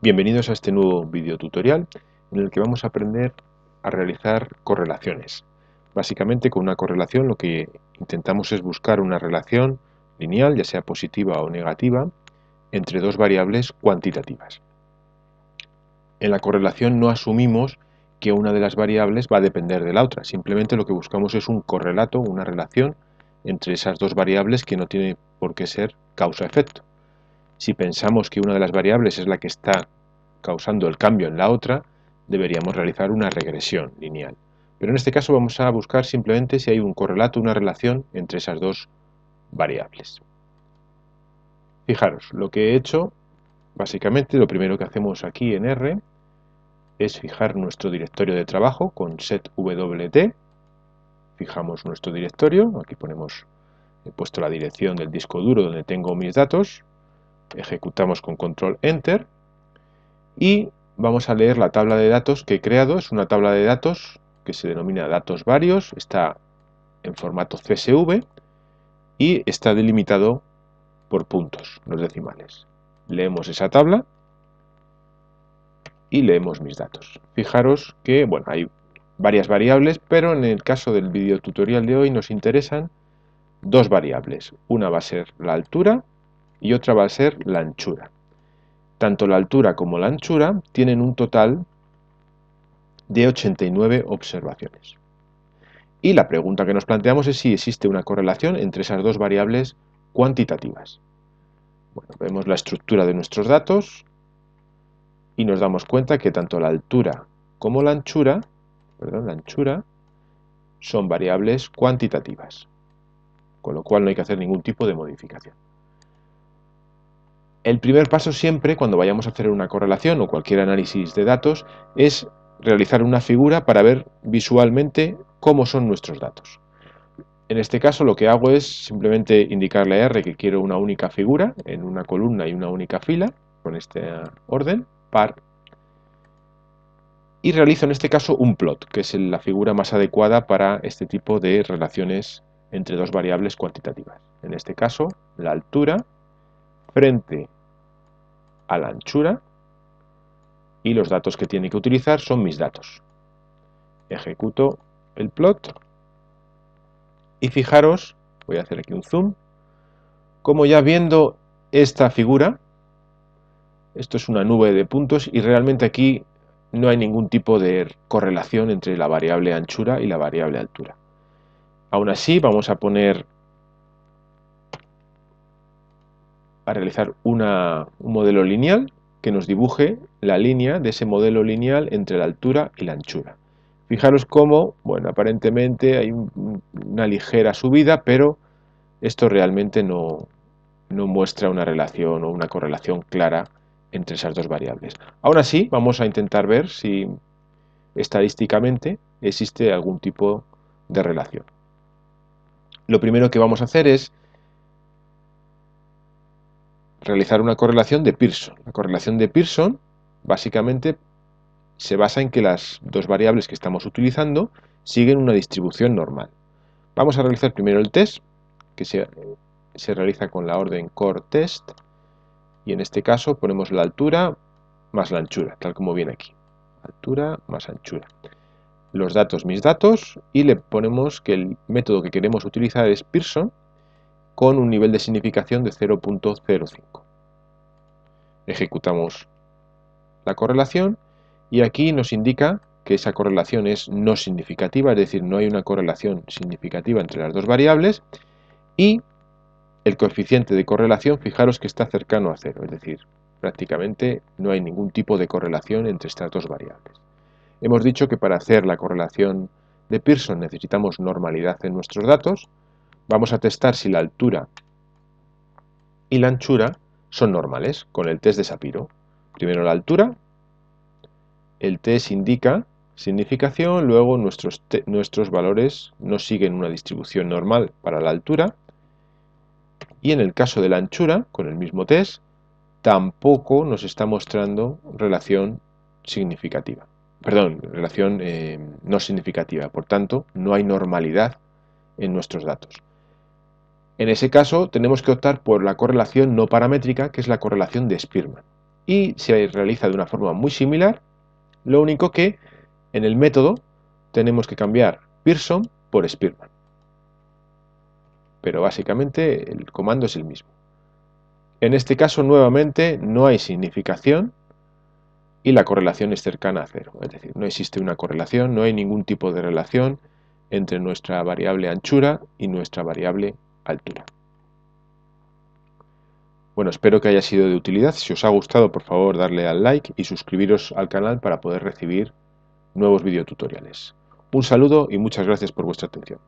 Bienvenidos a este nuevo video tutorial en el que vamos a aprender a realizar correlaciones. Básicamente con una correlación lo que intentamos es buscar una relación lineal, ya sea positiva o negativa, entre dos variables cuantitativas. En la correlación no asumimos que una de las variables va a depender de la otra, simplemente lo que buscamos es un correlato, una relación entre esas dos variables que no tiene por qué ser causa-efecto. Si pensamos que una de las variables es la que está causando el cambio en la otra, deberíamos realizar una regresión lineal. Pero en este caso vamos a buscar simplemente si hay un correlato, una relación entre esas dos variables. Fijaros, lo que he hecho, básicamente lo primero que hacemos aquí en R es fijar nuestro directorio de trabajo con setwt. Fijamos nuestro directorio, aquí he puesto la dirección del disco duro donde tengo mis datos, ejecutamos con control enter y vamos a leer la tabla de datos que he creado. Es una tabla de datos que se denomina datos varios, está en formato CSV y está delimitado por puntos, los decimales. Leemos esa tabla y leemos mis datos. Fijaros que hay varias variables, pero en el caso del video tutorial de hoy nos interesan dos variables. Una va a ser la altura y otra va a ser la anchura. Tanto la altura como la anchura tienen un total de 89 observaciones. Y la pregunta que nos planteamos es si existe una correlación entre esas dos variables cuantitativas. Vemos la estructura de nuestros datos y nos damos cuenta que tanto la altura como la anchura son variables cuantitativas, con lo cual no hay que hacer ningún tipo de modificación. El primer paso siempre, cuando vayamos a hacer una correlación o cualquier análisis de datos, es realizar una figura para ver visualmente cómo son nuestros datos. En este caso lo que hago es simplemente indicarle a R que quiero una única figura en una columna y una única fila, con este orden, par, y realizo en este caso un plot, que es la figura más adecuada para este tipo de relaciones entre dos variables cuantitativas. En este caso, la altura frente a la anchura, y los datos que tiene que utilizar son mis datos. Ejecuto el plot y fijaros, voy a hacer aquí un zoom, como ya viendo esta figura, esto es una nube de puntos y realmente aquí no hay ningún tipo de correlación entre la variable anchura y la variable altura. Aún así vamos a realizar un modelo lineal que nos dibuje la línea de ese modelo lineal entre la altura y la anchura. Fijaros cómo, aparentemente hay una ligera subida, pero esto realmente no muestra una relación o una correlación clara entre esas dos variables. Aún así, vamos a intentar ver si estadísticamente existe algún tipo de relación. Lo primero que vamos a hacer es realizar una correlación de Pearson. La correlación de Pearson básicamente se basa en que las dos variables que estamos utilizando siguen una distribución normal. Vamos a realizar primero el test, que se realiza con la orden core test, y en este caso ponemos la altura más la anchura, tal como viene aquí. Altura más anchura. Los datos, mis datos, y le ponemos que el método que queremos utilizar es Pearson con un nivel de significación de 0.05. Ejecutamos la correlación y aquí nos indica que esa correlación es no significativa, es decir, no hay una correlación significativa entre las dos variables, y el coeficiente de correlación, fijaros que está cercano a 0, es decir, prácticamente no hay ningún tipo de correlación entre estas dos variables. Hemos dicho que para hacer la correlación de Pearson necesitamos normalidad en nuestros datos. Vamos a testar si la altura y la anchura son normales con el test de Shapiro. Primero la altura, el test indica significación, luego nuestros valores no siguen una distribución normal para la altura, y en el caso de la anchura, con el mismo test, tampoco nos está mostrando relación significativa. Perdón, relación no significativa, por tanto, no hay normalidad en nuestros datos. En ese caso, tenemos que optar por la correlación no paramétrica, que es la correlación de Spearman. y se realiza de una forma muy similar, lo único que en el método tenemos que cambiar Pearson por Spearman. Pero básicamente el comando es el mismo. En este caso, nuevamente, no hay significación y la correlación es cercana a cero. Es decir, no existe una correlación, no hay ningún tipo de relación entre nuestra variable anchura y nuestra variable altura. Bueno, espero que haya sido de utilidad. Si os ha gustado, por favor, darle al like y suscribiros al canal para poder recibir nuevos videotutoriales. Un saludo y muchas gracias por vuestra atención.